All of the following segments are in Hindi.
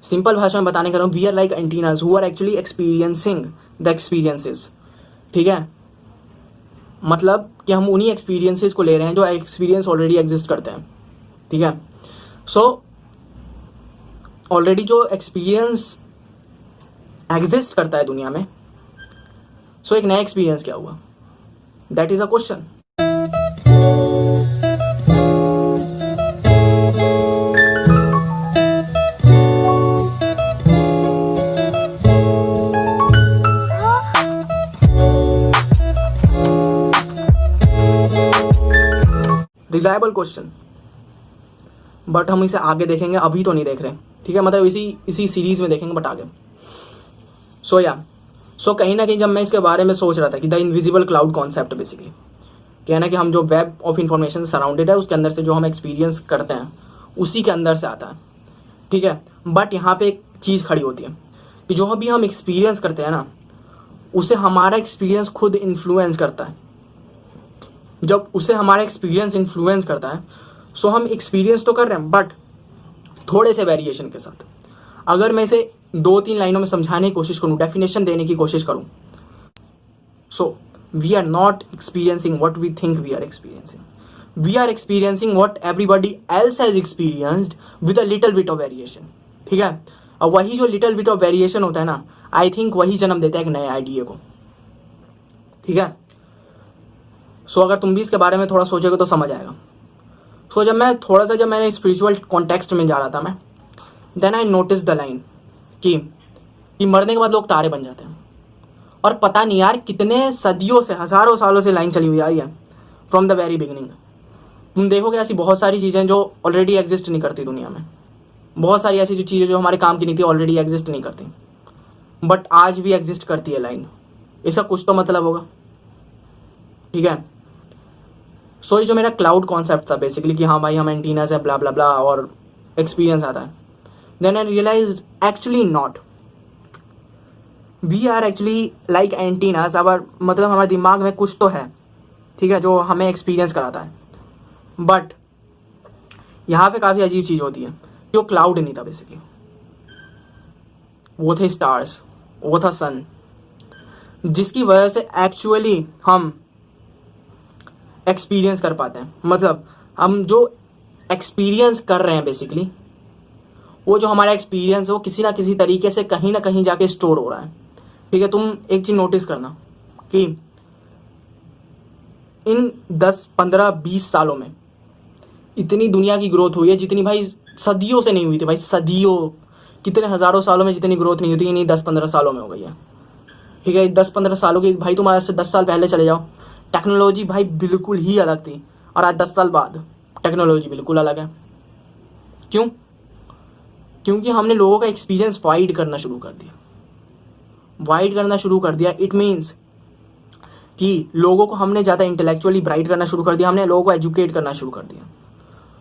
सिंपल भाषा में बताने का रहा हूँ, we are like antennas who are actually experiencing the experiences. ठीक है, मतलब कि हम उन्हीं एक्सपीरियंसेस को ले रहे हैं जो एक्सपीरियंस ऑलरेडी एग्जिस्ट करते हैं। ठीक है, सो ऑलरेडी जो एक्सपीरियंस एग्जिस्ट करता है दुनिया में, सो एक नया एक्सपीरियंस क्या हुआ, that is a question. Reliable question, but हम इसे आगे देखेंगे, अभी तो नहीं देख रहे। ठीक है, मतलब इसी सीरीज में देखेंगे बट आगे। सो कहीं ना कहीं जब मैं इसके बारे में सोच रहा था कि the invisible cloud concept basically कहना कि हम जो वेब ऑफ इंफॉर्मेशन सराउंडेड है उसके अंदर से जो हम एक्सपीरियंस करते हैं उसी के अंदर से आता है। ठीक है, बट यहाँ पे एक चीज़ खड़ी होती है कि जो अभी हम एक्सपीरियंस करते हैं ना, उसे हमारा एक्सपीरियंस खुद इन्फ्लुएंस करता है। जब उसे हमारा एक्सपीरियंस इन्फ्लुएंस करता है, सो हम एक्सपीरियंस तो कर रहे हैं बट थोड़े से वेरिएशन के साथ। अगर मैं इसे 2-3 लाइनों में समझाने की कोशिश करूं, डेफिनेशन देने की कोशिश करूं, so we are not experiencing what we think we are experiencing, we are experiencing what everybody else has experienced with a little bit of variation. ठीक है, और वही जो लिटिल बिट ऑफ वेरिएशन होता है ना, आई थिंक वही जन्म देता है एक नए आइडिया को। ठीक है, सो अगर तुम भी इसके बारे में थोड़ा सोचोगे तो समझ आएगा। सो जब मैंने स्पिरिचुअल कॉन्टेक्स्ट में जा रहा था मैं, then I notice the line कि मरने के बाद लोग तारे बन जाते हैं। और पता नहीं यार कितने सदियों से, हजारों सालों से लाइन चली हुई आई है फ्रॉम द वेरी बिगिनिंग। तुम देखोगे ऐसी बहुत सारी चीज़ें जो ऑलरेडी एग्जिस्ट नहीं करती दुनिया में, बहुत सारी ऐसी जो चीज़ें जो हमारे काम की नहीं थी ऑलरेडी एग्जिस्ट नहीं करती, बट आज भी एग्जिस्ट करती है लाइन। इसका कुछ तो मतलब होगा। ठीक है, सो ये जो मेरा क्लाउड कॉन्सेप्ट था बेसिकली कि हाँ भाई हम एंटीना से ब्ला ब्ला ब्ला और एक्सपीरियंस आता है, then I realise actually not, we are actually like antennas. अब मतलब हमारे दिमाग में कुछ तो है, ठीक है, जो हमें एक्सपीरियंस कराता है। बट यहाँ पे काफ़ी अजीब चीज़ होती है कि वो क्लाउड नहीं था बेसिकली, वो थे स्टार्स, वो था सन, जिसकी वजह से एक्चुअली हम एक्सपीरियंस कर पाते हैं। मतलब हम जो एक्सपीरियंस कर रहे हैं बेसिकली, वो जो हमारा एक्सपीरियंस है वो किसी ना किसी तरीके से कहीं ना कहीं जाके स्टोर हो रहा है। ठीक है, तुम एक चीज़ नोटिस करना कि इन 10-15-20 सालों में इतनी दुनिया की ग्रोथ हुई है जितनी भाई सदियों से नहीं हुई थी। भाई सदियों, कितने हज़ारों सालों में जितनी ग्रोथ नहीं होती, इन्हीं 10-15 सालों में हो गई है। ठीक है, 10-15 सालों की, भाई तुम आज से 10 साल पहले चले जाओ, टेक्नोलॉजी भाई बिल्कुल ही अलग थी, और आज 10 साल बाद टेक्नोलॉजी बिल्कुल अलग है। क्यों? क्योंकि हमने लोगों का एक्सपीरियंस वाइड करना शुरू कर दिया। इट मीन्स कि लोगों को हमने ज़्यादा इंटेलेक्चुअली ब्राइट करना शुरू कर दिया, हमने लोगों को एजुकेट करना शुरू कर दिया।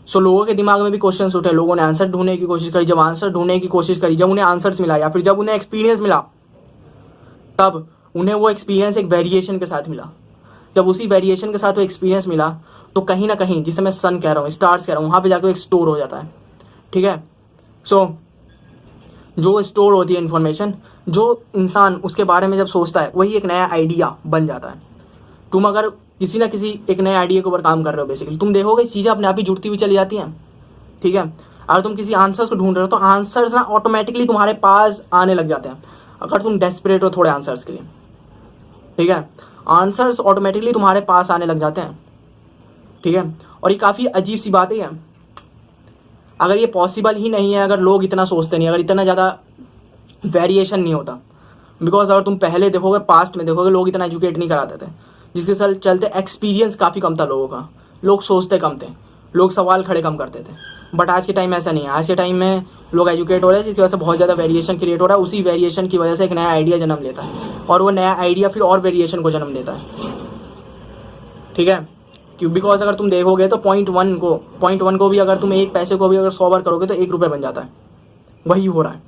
सो लोगों के दिमाग में भी क्वेश्चंस उठे, लोगों ने आंसर ढूंढने की कोशिश करी। जब आंसर ढूंढने की कोशिश करी, जब उन्हें आंसर्स मिला या फिर जब उन्हें एक्सपीरियंस मिला, तब उन्हें वो एक्सपीरियंस एक वेरिएशन के साथ मिला। जब उसी वेरिएशन के साथ वो एक्सपीरियंस मिला, तो कहीं ना कहीं, जिसे मैं सन कह रहा हूँ, स्टार्स कह रहा हूँ, वहाँ पे जाकर एक स्टोर हो जाता है। ठीक है, सो जो स्टोर होती है इन्फॉर्मेशन, जो इंसान उसके बारे में जब सोचता है, वही एक नया आइडिया बन जाता है। तुम अगर किसी ना किसी एक नए आइडिया के ऊपर काम कर रहे हो बेसिकली, तुम देखोगे चीज़ें अपने आप ही जुड़ती हुई चली जाती हैं। ठीक है, अगर तुम किसी आंसर्स को ढूंढ रहे हो तो आंसर्स ना ऑटोमेटिकली तुम्हारे पास आने लग जाते हैं, अगर तुम डेस्परेट हो थोड़े आंसर्स के लिए। ठीक है, आंसर्स ऑटोमेटिकली तुम्हारे पास आने लग जाते हैं। ठीक है, और ये काफ़ी अजीब सी बात है। अगर ये पॉसिबल ही नहीं है, अगर लोग इतना सोचते नहीं, अगर इतना ज़्यादा वेरिएशन नहीं होता, बिकॉज अगर तुम पहले देखोगे, पास्ट में देखोगे, लोग इतना एजुकेट नहीं कराते थे, जिसके चलते एक्सपीरियंस काफ़ी कम था लोगों का, लोग सोचते कम थे, लोग सवाल खड़े कम करते थे। बट आज के टाइम में ऐसा नहीं है। आज के टाइम में लोग एजुकेट हो रहे हैं, जिसकी वजह से बहुत ज़्यादा वेरिएशन क्रिएट हो रहा है। उसी वेरिएशन की वजह से एक नया आइडिया जन्म लेता है, और वो नया आइडिया फिर और वेरिएशन को जन्म देता है। ठीक है, क्यों? बिकॉज अगर तुम देखोगे तो पॉइंट वन को भी अगर तुम 1 पैसे को भी अगर 100 बार करोगे तो 1 रुपये बन जाता है। वही हो रहा है।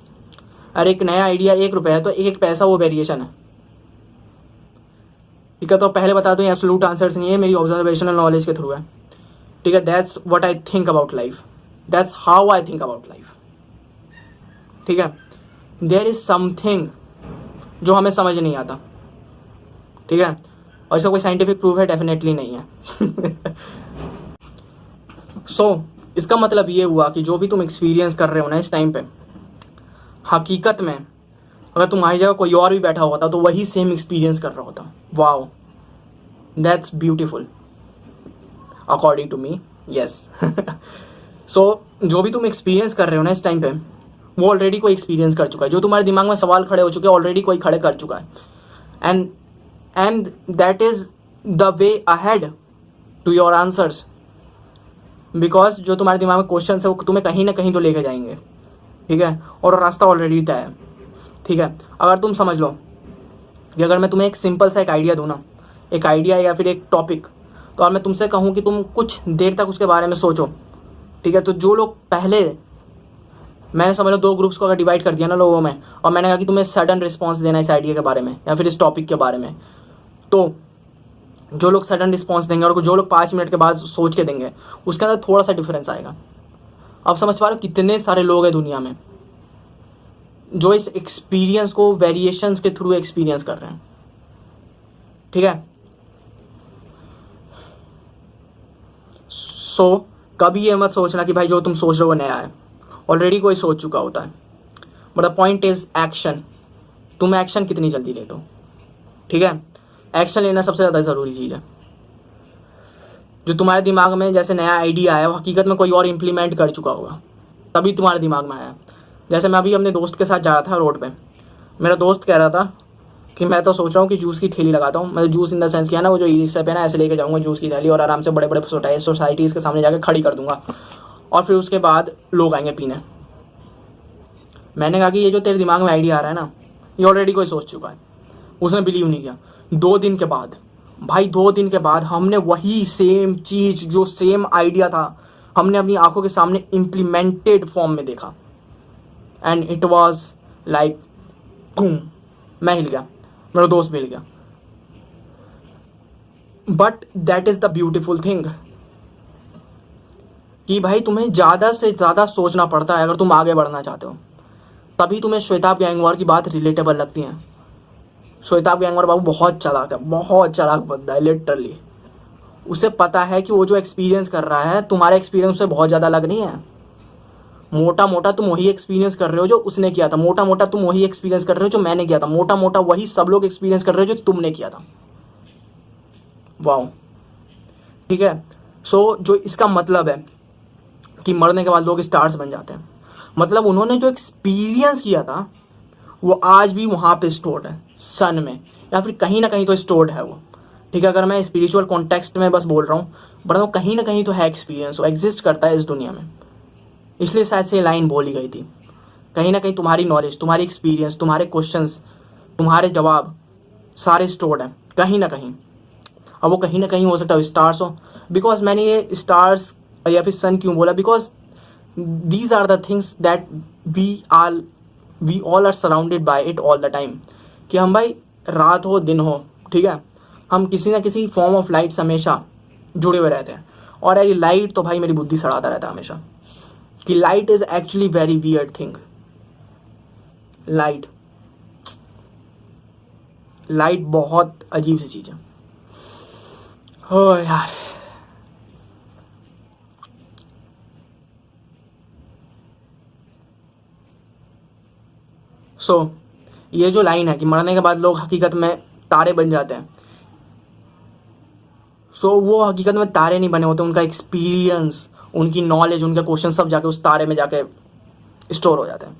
अरे एक नया आइडिया 1 रुपये है तो 1 पैसा वो वेरिएशन है। ठीक है, तो पहले बता दूं, एब्सोल्यूट आंसर्स नहीं है, मेरी ऑब्जर्वेशनल नॉलेज के थ्रू है। ठीक है, that's what I think about life, that's how I think about life. ठीक है, देयर इज समथिंग जो हमें समझ नहीं आता, ठीक है, और इसका कोई साइंटिफिक प्रूफ है? डेफिनेटली नहीं है। सो इसका मतलब ये हुआ कि जो भी तुम एक्सपीरियंस कर रहे हो ना इस टाइम पे, हकीकत में अगर तुम्हारी जगह कोई और भी बैठा होता तो वही सेम एक्सपीरियंस कर रहा होता। Wow, that's beautiful according to me, yes. So जो भी तुम एक्सपीरियंस कर रहे हो ना इस टाइम पे, वो ऑलरेडी कोई एक्सपीरियंस कर चुका है। जो तुम्हारे दिमाग में सवाल खड़े हो चुके हैं ऑलरेडी कोई खड़े कर चुका है, and that is the way ahead to your answers. Because जो तुम्हारे दिमाग में क्वेश्चन है वो तुम्हें कहीं ना कहीं तो लेके जाएंगे, ठीक है, और रास्ता ऑलरेडी तय है, ठीक है। अगर तुम समझ लो कि अगर मैं तुम्हें एक सिंपल सा एक आइडिया दूँ ना, एक आइडिया या फिर एक टॉपिक, तो और मैं तुमसे कहूँ कि तुम कुछ देर तक उसके बारे में सोचो, ठीक है, तो जो लोग पहले, मैंने समझ लो 2 ग्रुप्स को अगर डिवाइड कर दिया ना लोगों में, और मैंने कहा कि तुम्हें सडन रिस्पॉन्स देना इस आइडिया के बारे में या फिर इस टॉपिक के बारे में, तो जो लोग सडन रिस्पॉन्स देंगे और जो लोग 5 मिनट के बाद सोच के देंगे, उसके अंदर थोड़ा सा डिफरेंस आएगा। अब समझ पा रहे हो कितने सारे लोग हैं दुनिया में जो इस एक्सपीरियंस को वेरिएशंस के थ्रू एक्सपीरियंस कर रहे हैं, ठीक है। सो कभी ये मत सोचना कि भाई जो तुम सोच रहे हो वो नया है, ऑलरेडी कोई सोच चुका होता है। But the point is action. तुम एक्शन कितनी जल्दी लेते हो, ठीक है। एक्शन लेना सबसे ज़्यादा ज़रूरी चीज़ है। जो तुम्हारे दिमाग में जैसे नया आइडिया आया वो हकीकत में कोई और इम्प्लीमेंट कर चुका होगा, तभी तुम्हारे दिमाग में आया। जैसे मैं अभी अपने दोस्त के साथ जा रहा था रोड पे, मेरा दोस्त कह रहा था कि मैं तो सोच रहा हूँ कि जूस की थैली लगाता हूँ, मैं जूस इन द सेंस किया ना, वो जो ई रिक्शा पे ना ऐसे लेके जाऊँगा जूस की थैली और आराम से बड़े बड़े सोसाइटीज़ के सामने जाकर खड़ी कर दूंगा और फिर उसके बाद लोग आएंगे पीने। मैंने कहा कि ये जो तेरे दिमाग में आइडिया आ रहा है ना, ये ऑलरेडी कोई सोच चुका है। उसने बिलीव नहीं किया। 2 दिन के बाद, भाई 2 दिन के बाद हमने वही सेम चीज, जो सेम आइडिया था, हमने अपनी आंखों के सामने इम्प्लीमेंटेड फॉर्म में देखा, and it was like boom. मैं हिल गया, मेरा दोस्त भी हिल गया। But that is the beautiful thing कि भाई तुम्हें ज्यादा से ज्यादा सोचना पड़ता है अगर तुम आगे बढ़ना चाहते हो, तभी तुम्हें श्वेताब गैंगवार की बात रिलेटेबल लगती है। श्वेताब गैंगवार बाबू बहुत चालाक है, बहुत चालाक बंदा है लिटरली। उसे पता है कि वो जो एक्सपीरियंस कर रहा है तुम्हारे एक्सपीरियंस से बहुत ज्यादा अलग नहीं है। मोटा मोटा तुम वही एक्सपीरियंस कर रहे हो जो उसने किया था, मोटा मोटा तुम वही एक्सपीरियंस कर रहे हो जो मैंने किया था, मोटा मोटा वही सब लोग एक्सपीरियंस कर रहे हो जो तुमने किया था। वाओ, ठीक है। सो जो इसका मतलब है कि मरने के बाद लोग स्टार्स बन जाते हैं, मतलब उन्होंने जो एक्सपीरियंस किया था वो आज भी वहां पे स्टोर्ड है, सन में या फिर कहीं ना कहीं तो स्टोर्ड है वो, ठीक है। अगर मैं स्पिरिचुअल कॉन्टेक्स्ट में बस बोल रहा हूँ, बट वो कहीं ना कहीं तो है एक्सपीरियंस, वो एग्जिस्ट करता है इस दुनिया में। इसलिए शायद से ये लाइन बोली गई थी। कहीं ना कहीं तुम्हारी नॉलेज, तुम्हारी एक्सपीरियंस, तुम्हारे क्वेश्चंस, तुम्हारे जवाब सारे स्टोर्ड हैं कहीं ना कहीं। अब वो कहीं ना कहीं हो सकता है स्टार्स हो, बिकॉज मैंने ये स्टार्स या फिर सन क्यों बोला, because these are the things that we all are surrounded by it all the time. कि हम भाई रात हो दिन हो, ठीक है, हम किसी ना किसी फॉर्म ऑफ लाइट से हमेशा जुड़े हुए रहते हैं। और यार लाइट तो भाई मेरी बुद्धि सड़ाता रहता है हमेशा कि light is actually very weird thing. Light बहुत अजीब सी चीज है। हो यार, सो ये जो लाइन है कि मरने के बाद लोग हकीकत में तारे बन जाते हैं, सो वो हकीकत में तारे नहीं बने होते, उनका एक्सपीरियंस, उनकी नॉलेज, उनके क्वेश्चन सब जाके उस तारे में जाके स्टोर हो जाते हैं,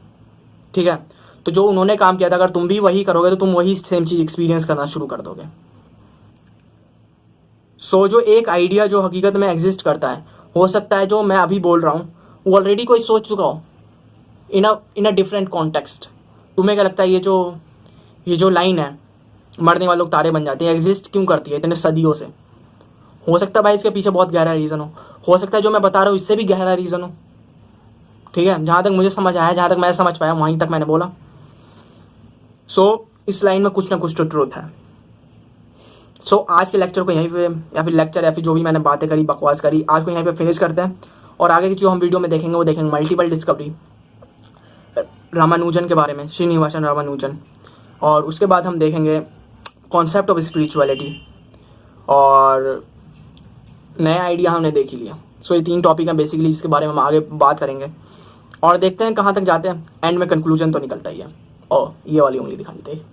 ठीक है। तो जो उन्होंने काम किया था अगर तुम भी वही करोगे तो तुम वही सेम चीज एक्सपीरियंस करना शुरू कर दोगे। सो जो एक आइडिया जो हकीकत में एग्जिस्ट करता है, हो सकता है जो मैं अभी बोल रहा हूँ वो ऑलरेडी कोई सोच चुका हो इन अ डिफरेंट कॉन्टेक्स्ट। तुम्हें क्या लगता है ये जो लाइन है मरने वाले लोग तारे बन जाते हैं, एग्जिस्ट क्यों करती है इतने सदियों से? हो सकता है भाई इसके पीछे बहुत गहरा रीजन हो सकता है जो मैं बता रहा हूँ इससे भी गहरा रीजन हो, ठीक है। जहां तक मुझे समझ आया, जहां तक मैं समझ पाया वहीं तक मैंने बोला। सो इस लाइन में कुछ ना कुछ तो ट्रूथ है। सो आज के लेक्चर को यहीं पे, या फिर लेक्चर या फिर जो भी मैंने बातें करी, बकवास करी, आज को यहीं पे फिनिश करते हैं। और आगे की जो हम वीडियो में देखेंगे वो देखेंगे मल्टीपल डिस्कवरी, रामानुजन के बारे में, श्रीनिवासन रामानुजन। और उसके बाद हम देखेंगे कॉन्सेप्ट ऑफ स्पिरिचुअलिटी, और नया आइडिया हमने देख ही लिया। सो ये 3 टॉपिक हैं बेसिकली, इसके बारे में हम आगे बात करेंगे और देखते हैं कहाँ तक जाते हैं। एंड में कंक्लूजन तो निकलता ही है। और ये वाली उंगली दिखा देते हैं।